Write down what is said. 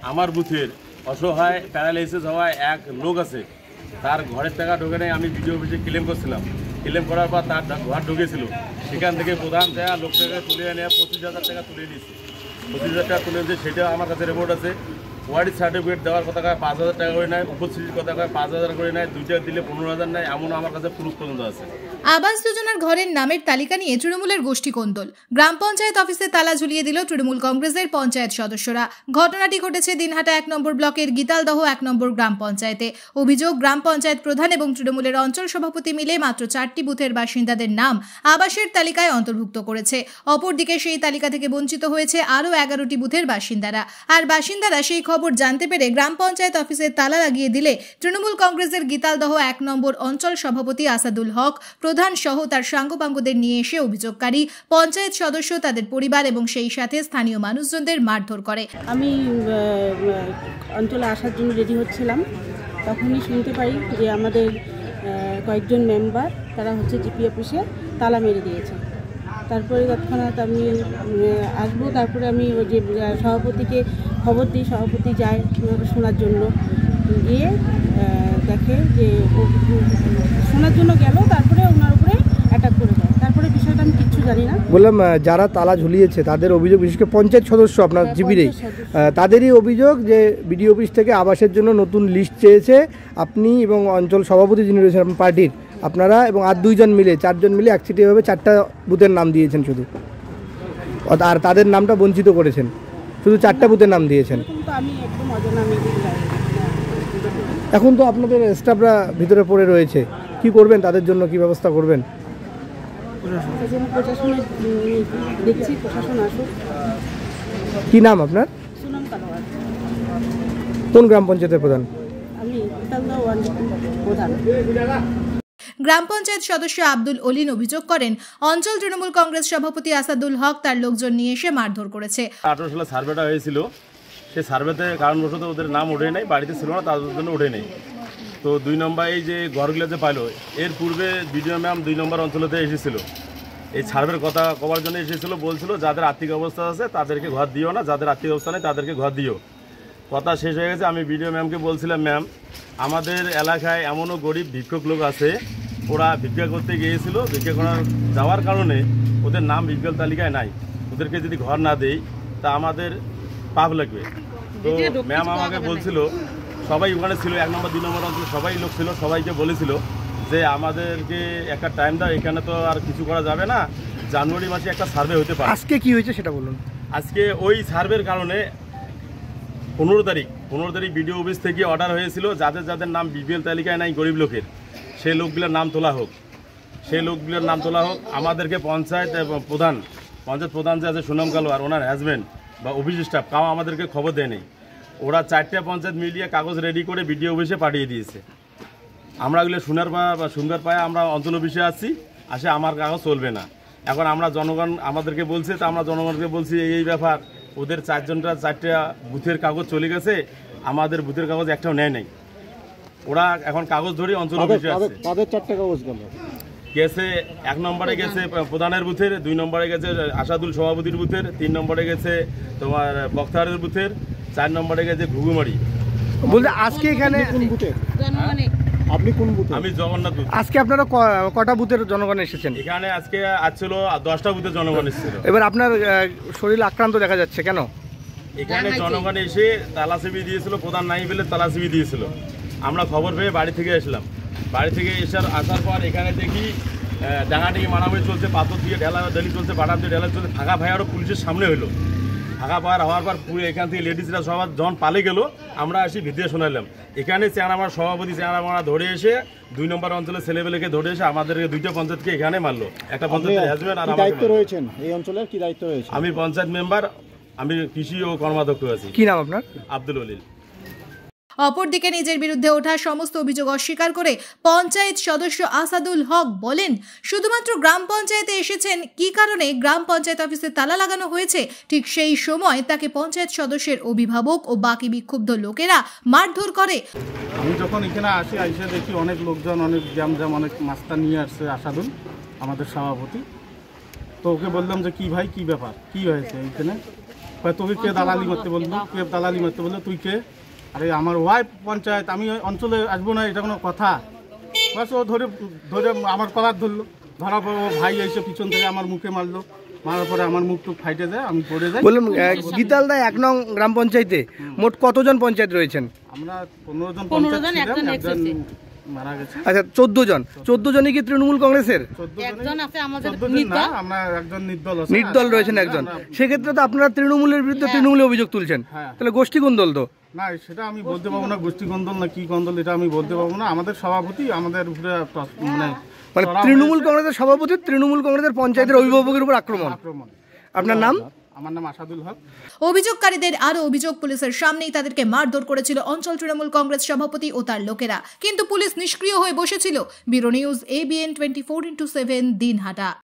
আমার বুথের অসহায় প্যারালাইসিস হওয়া এক লোক আছে, তার ঘরের টাকা ঢোকে নেই। আমি বিডিও অফিসে ক্লেম করছিলাম, ক্লেম করার পর তার ঘর ঢুকেছিল, সেখান থেকে প্রধান টাকা লোকটাকে তুলে এনে 25,000 টাকা তুলে নিয়েছে। 25,000 টাকা তুলে নিয়েছে, সেটা আমার কাছে রিপোর্ট আছে। ওয়ার্ড সার্টিফিকেট দেওয়ার কথা কয় 5,000 টাকা করে নেয়, উপস্থিতির কথা কয় 5,000 করে নেয়, 2টা দিলে 15,000 নেয়, এমন আমার কাছে প্রুফ পর্যন্ত আছে। আবাস যোজনার ঘরের নামের তালিকা নিয়ে তৃণমূলের গোষ্ঠী কোন্দল। গ্রাম পঞ্চায়েত অফিসে তালা ঝুলিয়ে দিল তৃণমূল কংগ্রেসের পঞ্চায়েত সদস্যরা। ঘটনাটি ঘটেছে দিনহাটা 1 নম্বর ব্লকের গীতালদহ 1 নম্বর গ্রাম পঞ্চায়েতে। অভিযোগ, গ্রাম পঞ্চায়েত প্রধান এবং তৃণমূলের অঞ্চল সভাপতি মিলে মাত্র 4টি বুথের বাসিন্দাদের নাম আবাসের তালিকায় অন্তর্ভুক্ত করেছে। অপরদিকে সেই তালিকা থেকে বঞ্চিত হয়েছে আরও 11টি বুথের বাসিন্দারা। আর বাসিন্দারা সেই খবর জানতে পেরে গ্রাম পঞ্চায়েত অফিসে তালা লাগিয়ে দিলে তৃণমূল কংগ্রেসের গীতালদহ 1 নম্বর অঞ্চল সভাপতি আসাদুল হক প্রধান সহ তার সাঙ্গপাঙ্গদের নিয়ে এসে অভিযোগকারী পঞ্চায়েত সদস্য, তাদের পরিবার এবং সেই সাথে স্থানীয় মানুষজনদের মারধর করে। আমি অঞ্চলে আসার জন্য রেডি হচ্ছিলাম, তখনই শুনতে পাই যে আমাদের কয়েকজন মেম্বার তারা জিপি অফিসে তালা মেরে দিয়েছে। তারপরে তৎক্ষণাৎ আমি আসবো, তারপরে আমি ওই যে সভাপতিকে খবর দিই, সভাপতি যায় শোনার জন্য, গিয়ে দেখে যে শোনার জন্য গেল, তারপরে ওনার উপরে অ্যাটাক করে দেয়। তারপরে বিষয়টা আমি কিচ্ছু জানি না। বললাম যারা তালা ঝুলিয়েছে তাদের অভিযোগ, বিশেষ করে পঞ্চায়েত সদস্য আপনার জিবিরেই, তাদেরই অভিযোগ যে বিডিও অফিস থেকে আবাসের জন্য নতুন লিস্ট চেয়েছে। আপনি এবং অঞ্চল সভাপতি যিনি রয়েছেন আপনার পার্টির, আপনারা এবং আর 2 জন মিলে 4 জন মিলে একচিটিয়াভাবে 4টা বুথের নাম দিয়েছেন শুধু, আর তাদের নামটা বঞ্চিত করেছেন, শুধু 4টা বুথের নাম দিয়েছেন। আমি একদম অজানা। এখন তো আপনাদের স্টাফরা ভিতরে পড়ে রয়েছে, কি করবেন তাদের জন্য, কি ব্যবস্থা করবেন? প্রশাসনে দেখছি, প্রশাসন আসুক। কি নাম আপনার? সুনাম কালোয়ার। কোন গ্রাম পঞ্চায়েতের প্রধান? আমি প্রধান। গ্রাম পঞ্চায়েত সদস্য আব্দুল অলিন অভিযোগ করেন, অঞ্চল তৃণমূল কংগ্রেস সভাপতি আসাদুল হক তার লোকজন নিয়ে এসে মারধর করেছে। 18 সালে সার্ভেটা হয়েছিল, সেই সার্ভেতে কারণবশত ওদের নাম ওঠে নাই, বাড়িতে ছিল না, তাদের জন্য ওঠে নেই। তো 2 নম্বর এই যে ঘরগুলো যে পাইলো, এর পূর্বে বিডিও ম্যাম 2 নম্বর অঞ্চলেতে এসেছিল, এই সার্ভের কথা করার জন্য এসেছিল। বলছিল যাদের আর্থিক অবস্থা আছে তাদেরকে ঘর দিও না, যাদের আর্থিক অবস্থা নেই তাদেরকে ঘর দিও। কথা শেষ হয়ে গেছে। আমি বিডিও ম্যামকে বলছিলাম, ম্যাম আমাদের এলাকায় এমনও গরিব ভিক্ষুক লোক আছে, ওরা ভিক্ষা করতে গিয়েছিল, ভিক্ষা করার যাওয়ার কারণে ওদের নাম ভিক্ষার তালিকায় নাই, ওদেরকে যদি ঘর না দেই তা আমাদের পাপ লাগবে। তো ম্যাম আমাকে বলছিল, সবাই ওখানে ছিল, 1 নম্বর 2 নম্বর অঞ্চল সবাই লোক ছিল, সবাইকে বলেছিল যে আমাদেরকে একটা টাইম দাও, এখানে তো আর কিছু করা যাবে না, জানুয়ারি মাসে একটা সার্ভে হতে পারে। আজকে কি হয়েছে সেটা বলুন। আজকে ওই সার্ভের কারণে 15 তারিখ বিডিও অফিস থেকে অর্ডার হয়েছিল, যাদের যাদের নাম বিপিএল তালিকায় নাই গরিব লোকের, সেই লোকগুলোর নাম তোলা হোক, আমাদেরকে পঞ্চায়েত প্রধান যে আছে সুনাম কালোয়ার, ওনার হাজব্যান্ড বা অফিস স্টাফ কাউ আমাদেরকে খবর দেয়নি। ওরা 4টা পঞ্চায়েত মিলিয়ে কাগজ রেডি করে বিডিও অফিসে পাঠিয়ে দিয়েছে। আমরা ওগুলো শুনবার পায় আমরা অঞ্চল অফিসে আসছি, আসে আমার কাগজ চলবে না। এখন আমরা জনগণ আমাদেরকে বলছে, তা আমরা জনগণকে বলছি এই ব্যাপার, ওদের 4টা বুথের কাগজ চলে গেছে, আমাদের বুথের কাগজ একটাও নেয় নাই। ওরা এখন কাগজ ধরে অঞ্চল অফিসে আসছে। তাদের 4টা কাগজ গেছে 1 নম্বরে গেছে প্রধানের বুথের, 2 নম্বরে গেছে আসাদুল সভাপতির বুথের, 3 নম্বরে গেছে তোমার বক্তারের বুথের, 4 নম্বরে গেছে ঘুঘুমারি। বলতে আজকে এখানে আপনি কোন বুথে? আমি জগন্নাথ বুথ। আজকে আপনারা কটা বুথের জনগণ এসেছেন এখানে? আজকে আসছিল 10টা বুথের জনগণ এসেছিল। এবার আপনার শরীর আক্রান্ত দেখা যাচ্ছে কেন? এখানে জনগণ এসে তালাসিবি দিয়েছিল, প্রধান নাই বলে তালাসিবি দিয়েছিল। আমরা খবর পেয়ে বাড়ি থেকে আসলাম, বাড়ি থেকে আসার পর এখানে দেখি ডাঙাডাঙি মারামারি চলছে, পাথর দিয়ে ঢেলি চলছে, বাটার দিয়ে ঢেলা চলছে, ফাঁকা ফায়ারও পুলিশের সামনে হলো। ফাঁকা ফায়ার হওয়ার পর পুরো এখান থেকে লেডিসরা সবার যখন পালে গেল, আমরা আসি ভিতরে শোনালাম। এখানে চেয়ারম্যান সভাপতি চেয়ারম্যান ধরে এসে 2 নম্বর অঞ্চলের ছেলেবেলেকে ধরে এসে আমাদেরকে 2টা পঞ্চায়েতকে এখানে মারলো। একটা পঞ্চায়েতের হাজবেন্ড আর দায়িত্ব রয়েছেন এই অঞ্চলের, কি দায়িত্ব রয়েছে? আমি পঞ্চায়েত মেম্বার, আমি কৃষি ও কর্মাধ্যক্ষ আছি। কি নাম আপনার? আব্দুল অলিল। অপরদিকে নিজের বিরুদ্ধে ওঠা সমস্ত অভিযোগ অস্বীকার করে পঞ্চায়েত সদস্য আসাদুল হক বলেন, শুধুমাত্র গ্রাম পঞ্চায়েতে এসেছেন, কি কারণে গ্রাম পঞ্চায়েত অফিসে তালা লাগানো হয়েছে ঠিক সেই সময় তাকে পঞ্চায়েত সদস্যের অভিভাবক ও বাকি বিক্ষুব্ধ লোকেরা মারধর করে। আমি যখন এখানে আসি, আইসা দেখি অনেক লোকজন, অনেক জাম অনেক মাস্তা নিয়ে আসছে আসাদুল আমাদের সভাপতি। তো ওকে বললাম যে কি ভাই, কি ব্যাপার, কি হয়েছে এখানে? তোকে কে দালালি করতে বললো, কে দালালি করতে বললো, তুই কে? আরে আমার ওয়াইফ পঞ্চায়েত, আমি ওই অঞ্চলে আসবো না, এটা কোনো কথা? বাস ও ধরে ধরে আমার কলার ধরলো, ধরার পর ও ভাই এসে পিছন থেকে আমার মুখে মারলো, মারার পরে আমার মুখ টুক ফাইটে যায়, আমি পড়ে যাই। বললাম গীতালদা 1 নং গ্রাম পঞ্চায়েতে মোট কতজন পঞ্চায়েত রয়েছেন? আমরা 15 জন পঞ্চায়েত ছিলাম, একজন মারা গেছে। আচ্ছা 14 জনই কি তৃণমূল কংগ্রেসের? 14 জন না, আমরা একজন নির্দল আছে। নির্দল রয়েছেন একজন, সেক্ষেত্রে তো আপনারা তৃণমূলের বিরুদ্ধে তৃণমূলে অভিযোগ তুলছেন, হ্যাঁ। তাহলে গোষ্ঠী কোন্দল তো? না সেটা আমি বলতে পারবো না, গোষ্ঠী গন্ডল না কি গন্ডল এটা আমি বলতে পারবো না। আমাদের সভাপতি আমাদের উপরে মানে তৃণমূল কংগ্রেসের সভাপতি তৃণমূল কংগ্রেসের পঞ্চায়েতের অভিভাবকের উপর আক্রমণ। আপনার নাম? আমার নাম আসাদুল হক। অভিযোগকারীদের আরও অভিযোগ, পুলিশের সামনেই তাদেরকে মারধর করেছিল অঞ্চল তৃণমূল কংগ্রেস সভাপতি ও তার লোকেরা, কিন্তু পুলিশ নিষ্ক্রিয় হয়ে বসেছিল। Bureau news, ABN 24/7 Dinhata.